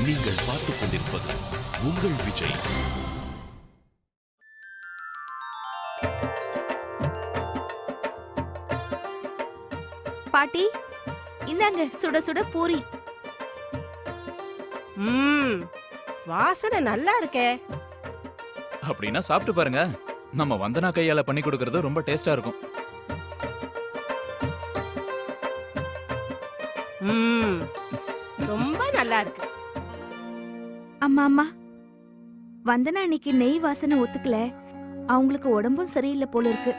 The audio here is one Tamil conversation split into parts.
நீங்கள் பார்த்துக் கொண்டிருப்பது உங்கள் விஜய். பாட்டி, இந்தாங்க சுட சுட பூரி. வாசனை நல்லா இருக்கே. அப்படின்னா சாப்பிட்டு பாருங்க. நம்ம வந்தனா கையால பண்ணி கொடுக்கறது ரொம்ப டேஸ்டா இருக்கும். ரொம்ப நல்லா இருக்கு. அம்மா அம்மா, வந்தனா அன்னைக்கு நெய் வாசனை ஒத்துக்கல. அவங்களுக்கு உடம்பும் சரியில்லை போல இருக்கு.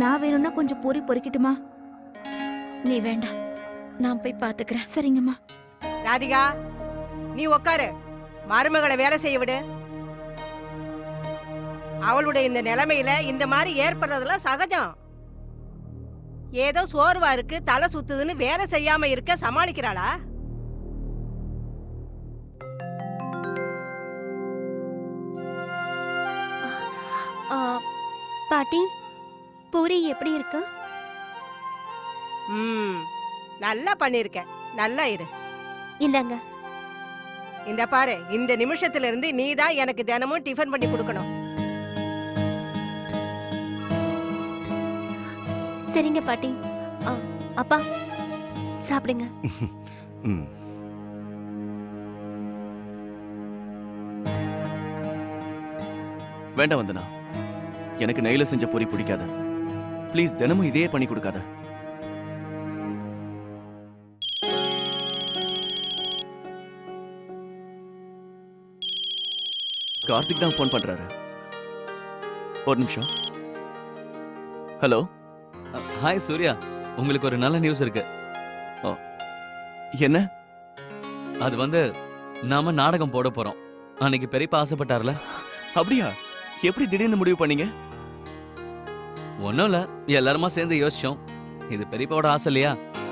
நான் வேணும்னா கொஞ்சம் பூரி பொரிக்கட்டுமா? நீ வேண்டாம், நான் போய் பாத்துக்கிறேன். சரிங்கம்மா. ராதிகா, நீ உக்காரு. மருமகளை வேலை செய்ய விடு. அவளுடைய இந்த நிலைமையில இந்த மாதிரி ஏற்படுறதுலாம் சகஜம். ஏதோ சோர்வா இருக்கு, தலை சுத்துதுன்னு வேலை செய்யாம இருக்க சமாளிக்கிறாளா? பாட்டி, பூரி எப்படி இருக்கு? நல்லா பண்ணிருக்க. நல்லா இரு. இந்தாங்க. இந்த பாரு, இந்த நிமிஷத்துல இருந்து நீதான் எனக்கு தினமும் டிஃபன் பண்ணி கொடுக்கணும். சரிங்க பாட்டி. அப்பா சாப்பிடுங்க. வேண்டாம் வந்தனா, எனக்கு நெய்ல செஞ்ச பூரி பிடிக்காத. ப்ளீஸ் தினமும் இதே பண்ணி கொடுக்காத. கார்த்திக் தான் ஃபோன் பண்றாரு. ஒரு நிமிஷம். ஹலோ. ஹாய் சூர்யா, உங்களுக்கு ஒரு நல்ல நியூஸ் இருக்கு. என்ன? அது வந்து நாம நாடகம் போட போறோம். அன்னைக்கு பெரியப்பா ஆசைப்பட்டார்ல. அப்படியா? எப்படி திடீர்னு முடிவு பண்ணீங்க? ஒன்னும் இல்ல, எல்லாருமா சேர்ந்து யோசிச்சோம். இது பெரியப்பாவோட ஆசை இல்லையா?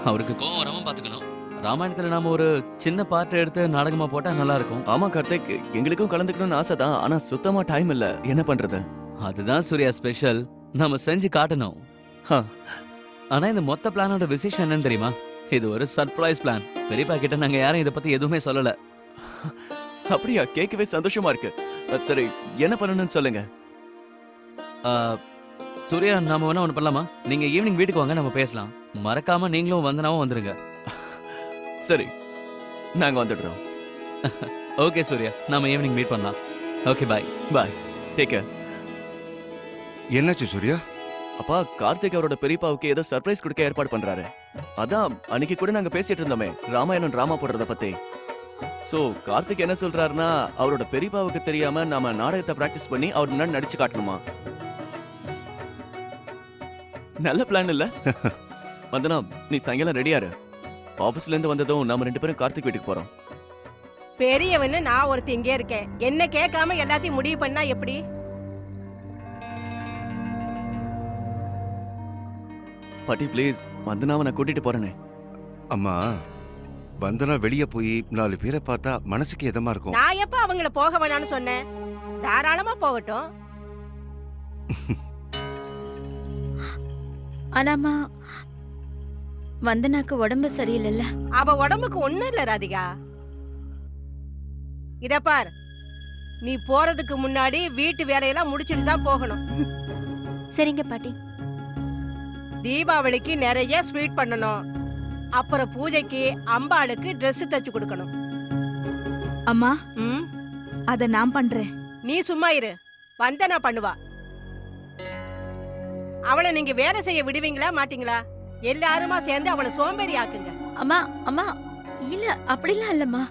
அவருக்கு கோவம் வராம பாத்துக்கணும். ராமாயணத்துல நாம ஒரு சின்ன பார்ட் எடுத்து நாடகமா போட்டா நல்லா இருக்கும். ஆமா கார்த்திக், எங்களுக்கும் கலந்துக்கணும்னு ஆசை தான். ஆனா சுத்தமா டைம் இல்ல. என்ன பண்றது? அதுதான் சூர்யா ஸ்பெஷல். நாம செஞ்சு காட்டணும். ஆனா இந்த மொத்த பிளானோட விசேஷம் என்னன்னு தெரியுமா? இது ஒரு சர்ப்ரைஸ் பிளான். பெரியப்பா கிட்ட நாங்க யாரும் இத பத்தி எதுவுமே சொல்லல. அப்படியா? கேட்கவே சந்தோஷமா இருக்கு. சரி, என்ன பண்ணணும்னு சொல்லுங்க. சூர்யா, நாம வேணா ஒண்ணு பண்ணலாமா? நீங்க ஈவினிங் வீட்டுக்கு வாங்க, நம்ம பேசலாம். மறக்காம நீங்களும் வந்தனாவும் வந்துருங்க. சரி, நாங்க வந்துடுறோம். ஓகே சூர்யா, நாம ஈவினிங் மீட் பண்ணலாம். Okay, bye. Bye, take care. என்னாச்சு சூர்யா? அப்பா, கார்த்திக் அவரோட பெரியப்பாவுக்கு ஏதோ சர்ப்ரைஸ் கொடுக்க ஏற்பாடு பண்றாரு. அதான் அன்னைக்கு கூட நாங்க பேசிட்டு இருந்தோமே, ராமாயணம் டிராமா போடுறத பத்தி. சோ கார்த்திக் என்ன சொல்றாருன்னா, அவரோட பெரியப்பாவுக்கு தெரியாம நாம நாடகத்தை பிராக்டிஸ் பண்ணி அவர் முன்னாடி நடிச்சு காட்டணுமா. நல்ல பிளான் இல்ல? வந்தனா, நீ சாயங்காலம் ரெடியாரு. ஆபீஸ்ல இருந்து வந்ததும் நாம 2 பேரும் கார்த்திக் வீட்டுக்கு போறோம். பெரியவன்னு நான் ஒருத்தி இங்கே இருக்கேன். என்ன கேட்காம எல்லாத்தையும் முடிவு பண்ணா எப்படி? பாட்டி ப்ளீஸ், வந்தனாவை நான் கூட்டிட்டு போறேனே. அம்மா, வந்தனா வெளியே போய் 4 பேரை பார்த்தா மனசுக்கு இதமா இருக்கும். நான் எப்ப அவங்கள போக வேணாம்னு சொன்னேன்? தாராளமா போகட்டும். ஆனாமா, வந்தனாக்கு உடம்பு சரியில்லைல்ல. அவ உடம்புக்கு ஒண்ணும் இல்ல ராதிகா. இத பார், நீ போறதுக்கு முன்னாடி வீட்டு வேலையெல்லாம் முடிச்சிட்டு தான் போகணும். சரிங்க பாட்டி. தீபாவளிக்கு நிறைய ஸ்வீட் பண்ணணும். அப்புறம் பூஜைக்கு அம்பாளுக்கு Dress தச்சு கொடுக்கணும். அம்மா, அத நான் பண்றேன். நீ சும்மா இரு, வந்தனா பண்ணுவா. அவளை நீங்க வேலை செய்ய விடுவீங்களா மாட்டீங்களா? எல்லாருமா சேர்ந்து அவளை சோம்பேறி ஆக்குங்க. அம்மா அம்மா, இல்ல அப்படிலாம் இல்லம்மா.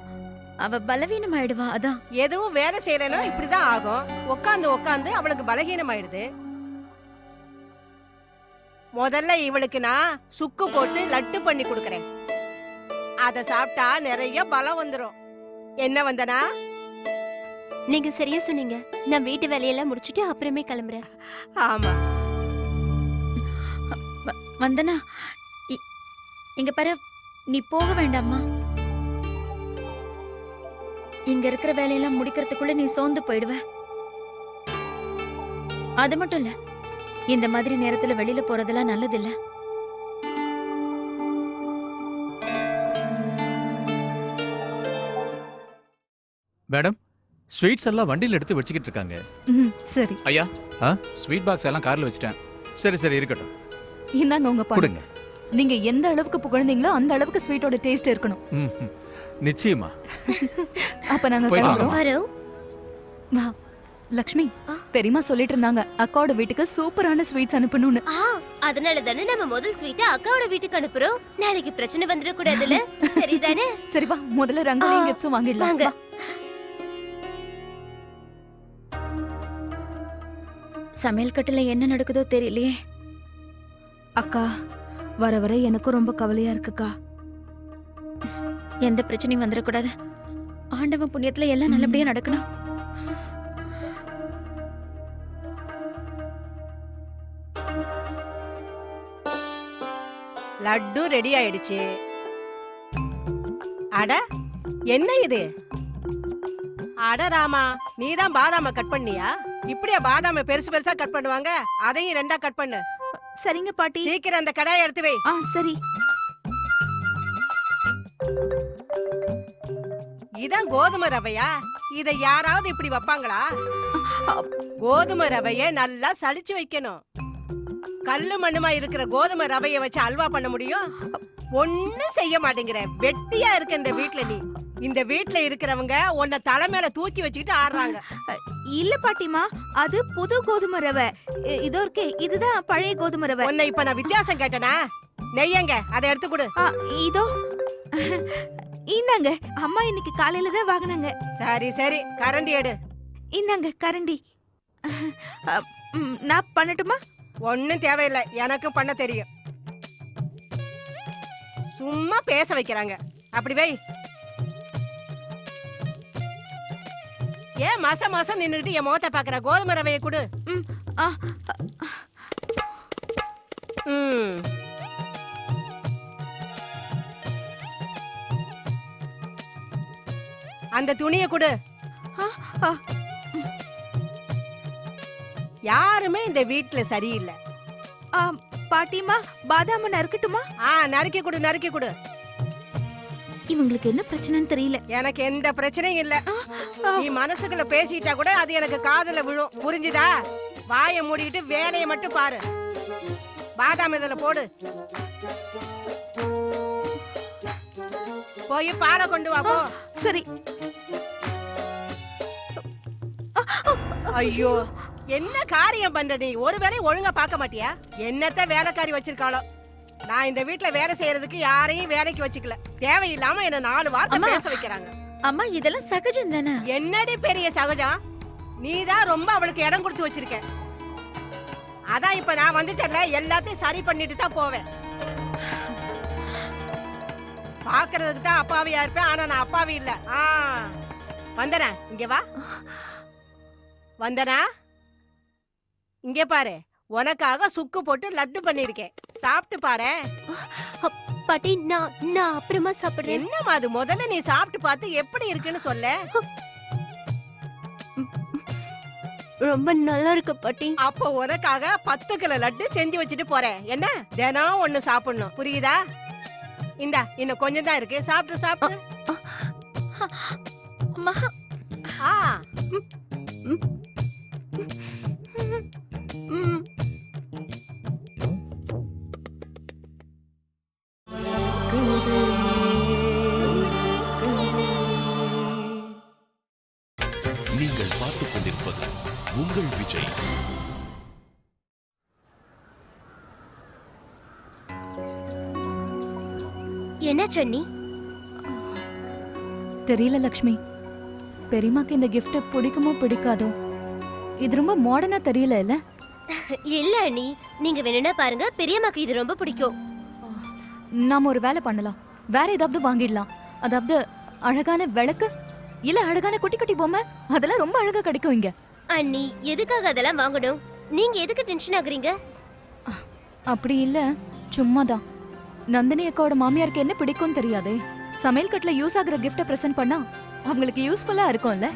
அவ பலவீனம் ஆயிடுவா. அதான் எதுவும் வேலை செய்யலன்னா இப்படிதான் ஆகும். உட்காந்து உட்காந்து அவளுக்கு பலகீனம் ஆயிடுது. முதல்ல இவளுக்கு நான் சுக்கு போட்டு லட்டு பண்ணி கொடுக்கறேன். அத சாப்பிட்டா நிறைய பலம் வந்துரும். என்ன வந்தனா? நீங்க சரியா சொன்னீங்க. நான் வீட்டு வேலையெல்லாம் முடிச்சிட்டு அப்புறமே கிளம்புறேன். ஆமா வந்தனா, இங்க பாரு, நீ போக வேண்டாமா. இங்க இருக்கிற வேலையெல்லாம் முடிக்கிறதுக்குள்ள நீ சோர்ந்து போயிடுவ. அது மட்டும் இல்ல, இந்த மாதிரி நேரத்துல வெளியில போறதெல்லாம் நல்லது இல்ல. மேடம் ஸ்வீட்ஸ் எல்லாம் வண்டியில் எடுத்து வச்சுக்கிட்டு இருக்காங்க. ம் சரி ஐயா ஆ? ஸ்வீட் பாக்ஸ் எல்லாம் கார்ல வச்சுட்டேன். சரி சரி இருக்கட்டும், இந்தாங்க உங்க பணம். கொடுங்க. நீங்க எந்த அளவுக்கு புகழ்ந்தீங்களோ அந்த அளவுக்கு ஸ்வீட்டோட டேஸ்ட் இருக்கணும். ம், ம். நிச்சயமா. அப்ப நாங்க போயிட்டு கிளம்புறோம். வரோம். வா லக்ஷ்மி, பெரியம்மா சொல்லிட்டு இருந்தாங்க அக்காவோட வீட்டுக்கு சூப்பரான ஸ்வீட்ஸ் அனுப்பணும்னு. அதனால தானே நம்ம முதல் ஸ்வீட்டை அக்காவோட வீட்டுக்கு அனுப்புறோம். நாளைக்கு பிரச்சனை வந்துட கூடாதுல. சரிதானே? சரி வா, முதல்ல ரங்கோலியும் கிஃப்ட்ஸும் வாங்கிடலாம். வாங்க. வா. சமையல் கட்டுல என்ன நடக்குதோ தெரியலையே. அக்கா, வர வர எனக்கும் ரொம்ப கவலையா இருக்குக்கா. எந்த பிரச்சனையும் வந்துடக்கூடாது. ஆண்டவன் புண்ணியத்துல எல்லாம் நல்லபடியா நடக்கணும். லட்டு ரெடி ஆயிடுச்சு. அட என்ன இது? அட ராமா, நீதான் பாதாம கட் பண்ணியா? இப்படியா பாதாம பெருசு பெருசா கட் பண்ணுவாங்க? அதையும் ரெண்டா கட் பண்ணு. சரிங்க பாட்டி. சீக்கிரம் அந்த கடாயை எடுத்து வை. சரி. இதான் கோதுமை ரவையா? இத யாராவது இப்படி வைப்பாங்களா? கோதுமை ரவைய நல்லா சலிச்சு வைக்கணும். கல்லு மண்ணுமா இருக்கிற கோதுமை ரவைய வச்சு அல்வா பண்ண முடியும்? ஒண்ணும் செய்ய மாட்டேங்கிற. வெட்டியா இருக்க இந்த வீட்ல நீ. இந்த வீட்ல இருக்கிறவங்க உன்னை தலை மேல தூக்கி வச்சுக்கிட்டு ஆடுறாங்க. இல்ல பாட்டிமா, அது புது கோதுமை ரவை. இதோ இருக்கே, இதுதான் பழைய கோதுமை ரவை. உன்னை இப்ப நான் வித்தியாசம் கேட்டனா? நெய்யங்க, அதை எடுத்து கொடு. இதோ இந்தாங்க, அம்மா இன்னைக்கு காலையில தான் வாங்கினாங்க. சரி சரி, கரண்டி எடு. இந்தாங்க கரண்டி. நான் பண்ணட்டுமா? ஒண்ணும் தேவையில்லை, எனக்கும் பண்ண தெரியும். சும்மா பேச வைக்கிறாங்க. அப்படி வை. ஏன் மாசம் மாசம் நின்னுட்டு என் முகத்தை பாக்குற? கோதுமை ரவையை கொடு. அந்த துணியை கொடு. யாருமே இந்த வீட்ல சரியில்லை. பாட்டிமா, பாதாம நறுக்கட்டுமா? நறுக்கி கொடு, நறுக்கி கொடு. இவங்களுக்கு என்ன பிரச்சனைன்னு தெரியல. எனக்கு எந்த பிரச்சனையும் இல்ல. நீ மனசுக்குள்ள பேசிட்டா கூட அது எனக்கு காதுல விழும். புரிஞ்சுதா? வாயை மூடிட்டு வேலையை மட்டும் பாரு. பாதாம் இதுல போடு. போய் பாலை கொண்டு வா போ. சரி. ஐயோ, என்ன காரியம் பண்ற நீ? ஒரு வேலை ஒழுங்கா பார்க்க மாட்டியா? என்னத்த வேலைக்காரி வச்சிருக்காளோ? நான் இந்த வீட்ல வேலை செய்யறதுக்கு யாரையும் வேலைக்கு வச்சுக்கல. தேவையில்லாம என்ன 4 வார்த்தை பேச வைக்கிறாங்க. அம்மா இதெல்லாம் சகஜம் தானே. என்னடி பெரிய சகஜம்? நீதான் ரொம்ப அவளுக்கு இடம் கொடுத்து வச்சிருக்க. அதான் இப்ப நான் வந்துட்டேன்ல, எல்லாத்தையும் சரி பண்ணிட்டு தான் போவேன். பாக்குறதுக்கு தான் அப்பாவியா இருப்பேன், ஆனா நான் அப்பாவி இல்ல. வந்தனா, இங்க வா. வந்தனா, இங்க பாரு. உனக்காக சுக்கு போட்டு லட்டு பண்ணிருக்கேன். சாப்பிட்டு பாரு. பாட்டி, நான் அப்புறமா சாப்பிடுறேன். என்னம்மா அது? முதல்ல நீ சாப்பிட்டு பார்த்து எப்படி இருக்குன்னு சொல்ல. ரொம்ப நல்லா இருக்கு பாட்டி. அப்போ உனக்காக 10 கிலோ லட்டு செஞ்சு வச்சுட்டு போறேன். என்ன, தினம் ஒண்ணு சாப்பிடணும், புரியுதா? இந்தா, இன்னும் கொஞ்சம் தான் இருக்கு. சாப்பிட்டு சாப்பிட்டு. நீங்கள் பார்த்துக் கொண்டிருப்பது உங்கள் விஜய். என்ன சொன்னி? தெரியல லக்ஷ்மி, பெரியம்மாக்கு இந்த gift பிடிக்குமோ பிடிக்காதோ. இது ரொம்ப மாடர்னா தெரியல இல்ல? இல்ல அண்ணி, நீங்க வேணும்னா பாருங்க, பெரியம்மாக்கு இது ரொம்ப பிடிக்கும். நாம ஒரு வேலை பண்ணலாம். வேற ஏதாவது வாங்கிடலாம். அதாவது அழகான விளக்கு இல்ல அழகான குட்டி குட்டி பொம்மை, அதெல்லாம் ரொம்ப அழகா கிடைக்கும் இங்க. அண்ணி, எதுக்காக அதெல்லாம் வாங்கணும்? நீங்க எதுக்கு டென்ஷன் ஆகுறீங்க? அப்படி இல்ல, சும்மாதான். நந்தினி அக்காவோட மாமியாருக்கு என்ன பிடிக்கும் தெரியாதே. சமையல் கட்டுல யூஸ் ஆகுற கிஃப்ட பிரசன்ட் பண்ணா அவங்களுக்கு யூஸ்ஃபுல்லா இருக்கும்ல.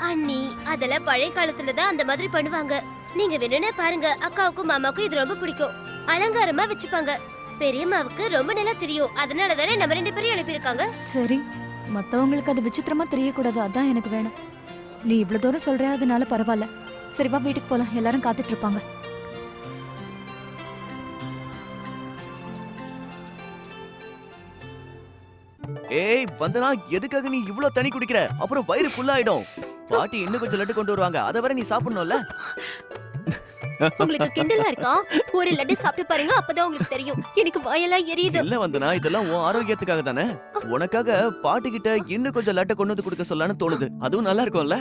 அண்ணி, அதெல்லாம் பழைய காலத்துல தான் அந்த மாதிரி பண்ணுவாங்க. நீங்க வேணும்னா பாருங்க, அக்காவுக்கும் மாமாவுக்கும் இது ரொம்ப பிடிக்கும். அலங்காரமா வச்சுப்பாங்க. பெரியம்மாவுக்கு ரொம்ப நல்லா தெரியும். அதனால தானே நம்ம 2 பேரையும் அனுப்பியிருக்காங்க. சரி, மத்தவங்களுக்கு அது விசித்திரமா தெரியக்கூடாது, அதான் எனக்கு வேணும். நீ இவ்வளவு தூரம் சொல்ற, அதனால பரவாயில்ல. சரி வா, வீட்டுக்கு போலாம், எல்லாரும் காத்துட்டு இருப்பாங்க. ஏய் வந்தனா, எதுக்காக நீ இவ்ளோ தண்ணி குடிக்கிற? அப்புறம் வயிறு ஃபுல் ஆயிடும். பாட்டி இன்னும் கொஞ்சம் லட்டு கொண்டு வருவாங்க, அத வரை நீ சாப்பிடணும்ல. உங்களுக்கு கிண்டலா இருக்கா? ஒரு லட்டு சாப்பிட்டு பாருங்க, அப்பதான் உங்களுக்கு தெரியும். எனக்கு வாயெல்லாம் எரியுது. இல்ல வந்தனா, இதெல்லாம் உன் ஆரோக்கியத்துக்காக தானே. உனக்காக பாட்டி கிட்ட இன்னும் கொஞ்சம் லட்டை கொண்டு வந்து கொடுக்க சொல்லலாம்னு தோணுது. அதுவும் நல்லா இருக்கும்ல.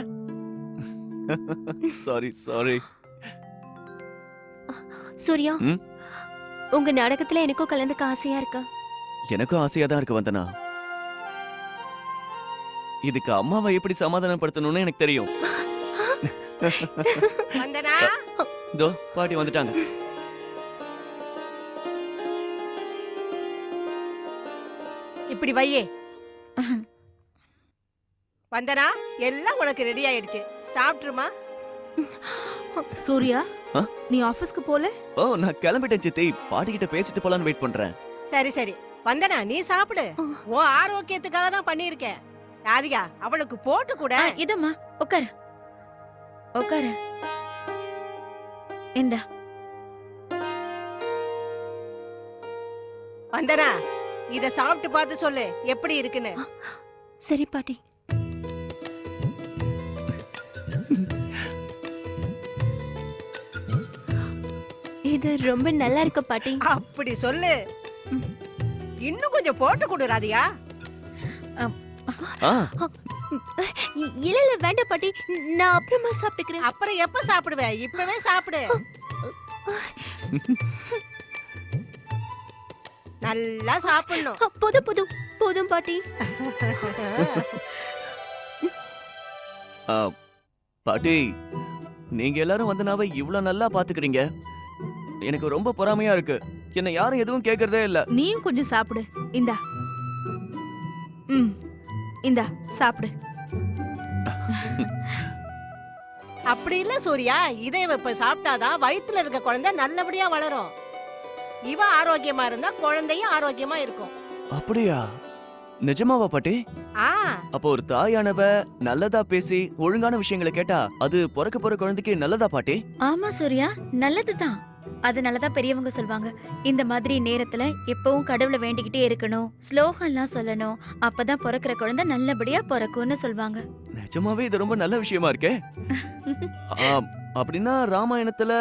Sorry sorry. சூர்யா, ம்? உங்க நாடகத்துல எனக்கும் கலந்துக்க ஆசையா இருக்கா? எனக்கும் ஆசையா தான் இருக்கு வந்தனா. இதுக்கு அம்மாவை எப்படி சமாதானப்படுத்தணும்னு எனக்கு தெரியும். வந்தனா, இதோ பாட்டி வந்துட்டாங்க. இப்படி வையே. வந்தனா, எல்லாம் உனக்கு ரெடி ஆயிடுச்சு, சாப்பிட்டுருமா? சூர்யா, ஆ? நீ ஆபீஸ்க்கு போல? ஓ நான் கிளம்பிட்டேன் சித்தி. பாட்டி கிட்ட பேசிட்டு போலான்னு வெயிட் பண்றேன். சரி சரி, வந்தனா நீ சாப்பிடு. உன் ஆரோக்கியத்துக்காக தான் பண்ணியிருக்கேன். ராதிகா, அவளுக்கு போட்டு கூட. இதம்மா, உட்காரு உட்காரு. இந்த வந்தனா, இத சாப்பிட்டு பார்த்து சொல்லு எப்படி இருக்குன்னு. சரி பாட்டி. இது ரொம்ப நல்லா இருக்கு பாட்டி. அப்படி சொல்லு. இன்னும் கொஞ்சம் போட்டு கொடு ராதிகா. ஆ இல்ல இல்ல வேண்டாம் பாட்டி, நான் அப்புறமா சாப்பிட்டுக்கிறேன். அப்புறம் எப்ப சாப்பிடுவ? இப்பவே சாப்பிடு. நல்லா சாப்பிடணும். போதும் போதும் போதும் பாட்டி. ஆ, பாட்டி நீங்க எல்லாரும் வந்தனாவை இவ்ளோ நல்லா பாத்துக்கிறீங்க. எனக்கு ரொம்ப பொறாமையா இருக்கு. என்ன யாரும் எதுவும் கேக்குறதே இல்ல. நீயும் கொஞ்சம் சாப்பிடு. இந்தா. இந்தா சாப்பிடு. அப்படி இல்ல சூர்யா, இதை இப்ப சாப்பிட்டாதான் வயித்துல இருக்க குழந்தை நல்லபடியா வளரும். இவ ஆரோக்கியமா இருந்தா குழந்தையும் ஆரோக்கியமா இருக்கும். அப்படியா? நிஜமாவா பாட்டி? ஆ, அப்போ ஒரு தாயானவ நல்லதா பேசி ஒழுங்கான விஷயங்களை கேட்டா அது பிறக்க போற குழந்தைக்கு நல்லதா பாட்டி? ஆமா சூர்யா, நல்லதுதான். அதனாலதான் பெரியவங்க சொல்வாங்க, இந்த மாதிரி நேரத்துல எப்பவும் கடவுளை வேண்டிக்கிட்டே இருக்கணும், ஸ்லோகம்லாம் சொல்லணும், அப்பதான் பிறக்கிற குழந்தை நல்லபடியா பிறக்கும்னு சொல்வாங்க. நிஜமாவே இது ரொம்ப நல்ல விஷயமா இருக்கே. அப்படின்னா ராமாயணத்துல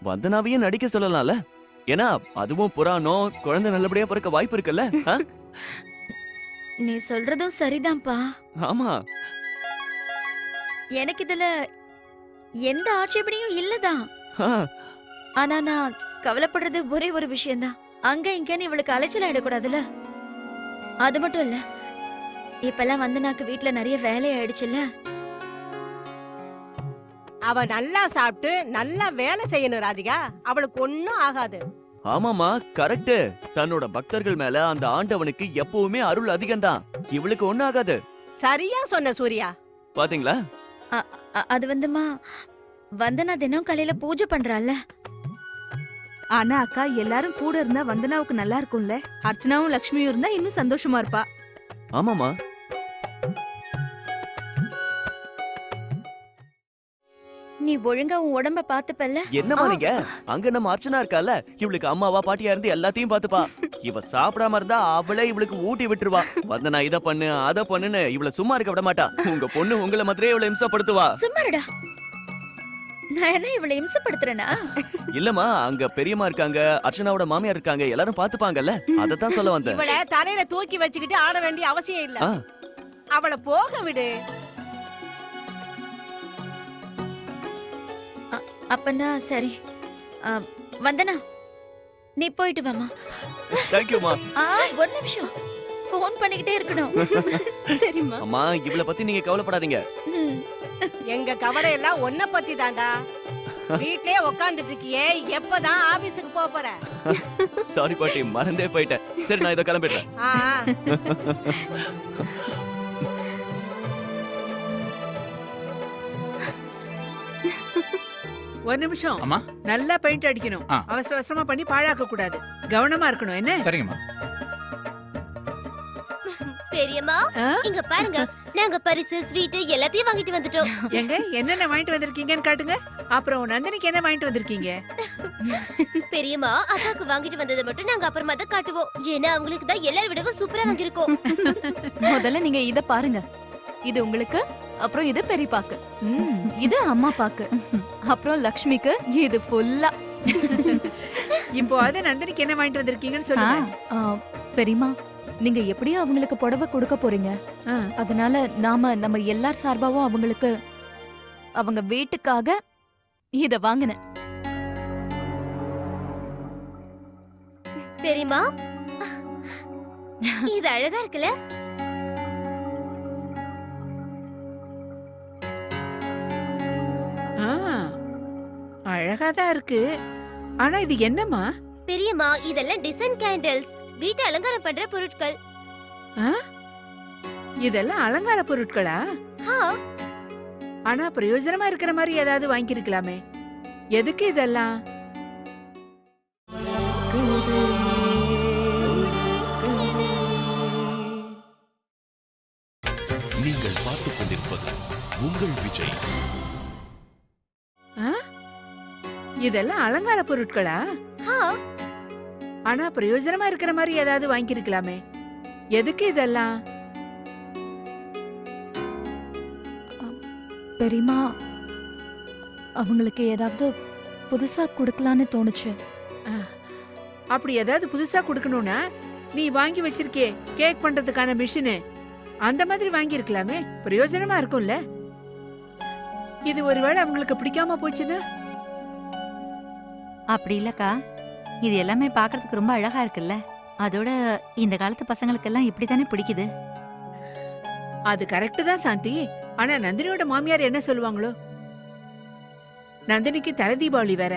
வந்தனாவையும் நடிக்க சொல்லலாம்ல? ஏன்னா அதுவும் புராணம், குழந்தை நல்லபடியா பிறக்க வாய்ப்பு இருக்குல்ல? ஆ? நீ சொல்றதும் சரிதான்ப்பா. ஆமா. எனக்கு இதுல எந்த ஆட்சேபனையும் இல்லதான். ஆ, ஆனா நான் கவலைப்படுறது ஒரே ஒரு விஷயம்தான். அங்க இங்கன்னு இவளுக்கு அலைச்சல் ஆயிடக்கூடாதுல. அது மட்டும் இல்ல, இப்பெல்லாம் வந்தனாக்கு வீட்ல நிறைய வேலை ஆயிடுச்சுல்ல. அவ நல்லா சாப்பிட்டு நல்லா வேலை செய்யணும் ராதிகா. அவளுக்கு ஒண்ணும் ஆகாது. ஆமாமா கரெக்ட். தன்னோட பக்தர்கள் மேல அந்த ஆண்டவனுக்கு எப்பவுமே அருள் அதிகம்தான். இவளுக்கு ஒண்ணும் ஆகாது. சரியா சொன்ன சூர்யா. பாத்தீங்களா? அது வந்துமா, வந்தனா தினம் காலையில பூஜை பண்றாள்ல. ஆனா அக்கா, எல்லாரும் கூட இருந்தா வந்தனாவுக்கு நல்லா இருக்கும்ல. அர்ச்சனாவும் லக்ஷ்மியும் இருந்தா இன்னும் சந்தோஷமா இருப்பா. ஆமாமா. நீ ஒழுங்கா உன் உடம்ப பாத்துப்பல்ல. என்னமா நீங்க? அங்க நம்ம அர்ச்சனா இருக்கால, இவளுக்கு அம்மாவா பாட்டியா இருந்து எல்லாத்தையும் பாத்துப்பா. இவ சாப்பிடாம இருந்தா அவளே இவளுக்கு ஊட்டி விட்டுருவா. வந்தனா இத பண்ணு அத பண்ணுன்னு இவள சும்மா இருக்க விட மாட்டா. உங்க பொண்ணு உங்களை மாதிரியே இவளை இம்சப்படுத்துவா. சும்மாடா, நான் என்ன இவளை இம்சப்படுத்துறேனா? இல்லம்மா, அங்க பெரியம்மா இருக்காங்க, அர்ச்சனாவோட மாமியார் இருக்காங்க, எல்லாரும் பாத்துப்பாங்கல்ல, அதத்தான் சொல்ல வந்தேன். இவளை தலையில தூக்கி வச்சுக்கிட்டு ஆட வேண்டிய அவசியம் இல்ல. ஆ. அவளை போக விடு. அப்பனா சரி. வந்தனா, நீ போயிட்டு வாமா. தேங்க்யூமா. ஒரு நிமிஷம், போன் பண்ணிக்கிட்டே இருக்கணும். சரிம்மா. அம்மா, இவளை பத்தி நீங்க கவலைப்படாதீங்க. எங்க கவலை எல்லாம் ஒன்ன பத்தி தாண்டா. வீட்லயே உட்கார்ந்துட்டு இருக்கியே, எப்பதான் ஆபீஸுக்கு போக போற? சாரி பாட்டி, மறந்தே போயிட்டேன். சரி நான் இத கிளம்பிடுறேன். ஆ, ஒரு நிமிஷம். அம்மா. நல்லா பெயிண்ட் அடிக்கணும். ஆ. அவசர அவசரமா பண்ணி பாழாக்க கூடாது. கவனமா இருக்கணும் என்ன? சரிங்கம்மா. பெரியம்மா ஆ? இங்க பாருங்க, நாங்க பரிசு ஸ்வீட் எல்லாத்தையும் வாங்கிட்டு வந்துட்டோம். எங்க என்னென்ன வாங்கிட்டு வந்திருக்கீங்கன்னு காட்டுங்க. அப்புறம் நந்தினிக்கு என்ன வாங்கிட்டு வந்திருக்கீங்க? பெரியம்மா அக்காக்கு வாங்கிட்டு வந்ததை மட்டும் நாங்க அப்புறமா தான் காட்டுவோம். ஏன்னா அவங்களுக்கு தான் எல்லாரும் விடவும் சூப்பரா வாங்கியிருக்கோம். முதல்ல நீங்க இத பாருங்க. இது உங்களுக்கு, அப்புறம் இது பெரியப்பாக்கு, இது அம்மா பாக்கு, அப்புறம் லக்ஷ்மிக்கு இது ஃபுல்லா. இப்போ அது நந்தினிக்கு என்ன வாங்கிட்டு வந்திருக்கீங்கன்னு சொல்லுங்க. பெரியமா, நீங்க எப்படியும் அவங்களுக்கு புடவை கொடுக்க போறீங்க. ஆ. அதனால நம்ம எல்லார் சார்பாவும் அவங்களுக்கு அவங்க வீட்டுக்காக இத வாங்கினேன். பெரியம்மா இது அழகா இருக்குல்ல? ஆ, அழகாதான் இருக்கு. ஆனா இது என்னம்மா? பெரியம்மா இதெல்லாம் டிசைன் கேண்டில்ஸ், வீட்டை அலங்காரம் பண்ற பொருட்கள். இதெல்லாம் அலங்கார பொருட்களா? ஆ, ஆனா பிரயோஜனமா இருக்கிற மாதிரி ஏதாவது வாங்கியிருக்கலாமே. எதுக்கு இதெல்லாம்? நீங்கள் பார்த்துக் கொண்டிருப்பது உங்கள் விஜய். ஆ? இதெல்லாம் அலங்கார பொருட்களா? ஆ, ஆனா பிரயோஜனமா இருக்கிற மாதிரி ஏதாவது வாங்கியிருக்கலாமே. எதுக்கு இதெல்லாம்? பெரியமா, அவங்களுக்கு ஏதாவது புதுசா கொடுக்கலான்னு தோணுச்சு. அப்படி ஏதாவது புதுசா கொடுக்கணும்னா நீ வாங்கி வச்சிருக்கே கேக் பண்றதுக்கான மிஷினு, அந்த மாதிரி வாங்கி இருக்கலாமே. பிரயோஜனமா இருக்கும்ல. இது ஒருவேளை அவங்களுக்கு பிடிக்காம போச்சுன்னா? அப்படி இல்லக்கா, இது எல்லாமே பார்க்கிறதுக்கு ரொம்ப அழகா இருக்குல்ல. அதோட இந்த காலத்து பசங்களுக்கெல்லாம் இப்படித்தானே பிடிக்குது. அது கரெக்ட் தான் சாந்தி. ஆனா நந்தினியோட மாமியார் என்ன சொல்லுவாங்களோ? நந்தினிக்கு தலை தீபாவளி வேற.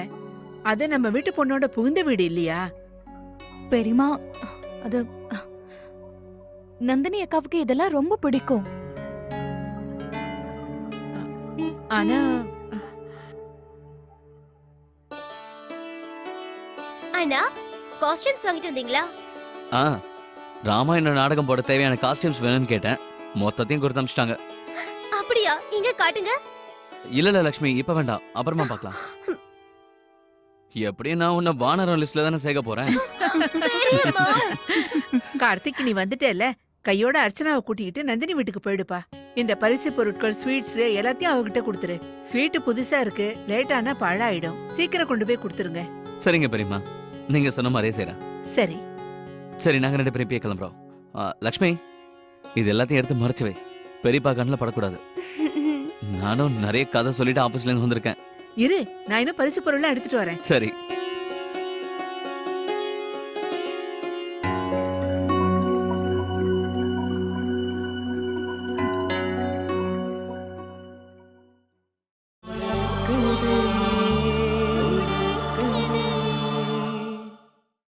அது நம்ம வீட்டு பொண்ணோட புகுந்த வீடு இல்லையா? பெரியமா, அது நந்தினி அக்காவுக்கு இதெல்லாம் ரொம்ப பிடிக்கும். ஆனா அண்ணா காஸ்டியூம்ஸ் வாங்கிட்டு வந்தீங்களா? ஆ, ராமாயண நாடகம் போட தேவையான காஸ்டியூம்ஸ் வேணும்னு கேட்டேன். மொத்தத்தையும் கொடுத்து அனுப்பிச்சிட்டாங்க. அப்படியா? இங்க காட்டுங்க. இல்ல லக்ஷ்மி, இப்ப வேண்டாம், அப்புறமா பார்க்கலாம். எப்படியும் நான் உன்னை வானரம் லிஸ்ட்ல தானே சேர்க்க போறேன். பெரியம்மா கார்த்திக், நீ வந்துட்டேல, கையோட அர்ச்சனாவை கூட்டிக்கிட்டு நந்தினி வீட்டுக்கு போயிடுப்பா. இந்த பரிசு பொருட்கள் ஸ்வீட்ஸ் எல்லாத்தையும் அவகிட்ட கொடுத்துரு. ஸ்வீட் புதுசா இருக்கு, லேட்டானா பழாயிடும். சீக்கிரம் கொண்டு போய் கொடுத்துருங்க. சரிங்க பெரியம்மா, நீங்க சொன்ன மாதிரியே செய்றேன். சரி. சரி, நாங்க 2 பேரும் இப்பயே கிளம்புறோம். லக்ஷ்மி, இது எல்லாத்தையும் எடுத்து மறைச்சு வை. பெரியப்பா கண்ணில் படக்கூடாது. நானும் நிறைய கதை சொல்லிட்டு ஆபீஸ்ல இருந்து வந்திருக்கேன். இரு, நான் இன்னும் பரிசு பொருள்லாம் எடுத்துட்டு வரேன். சரி.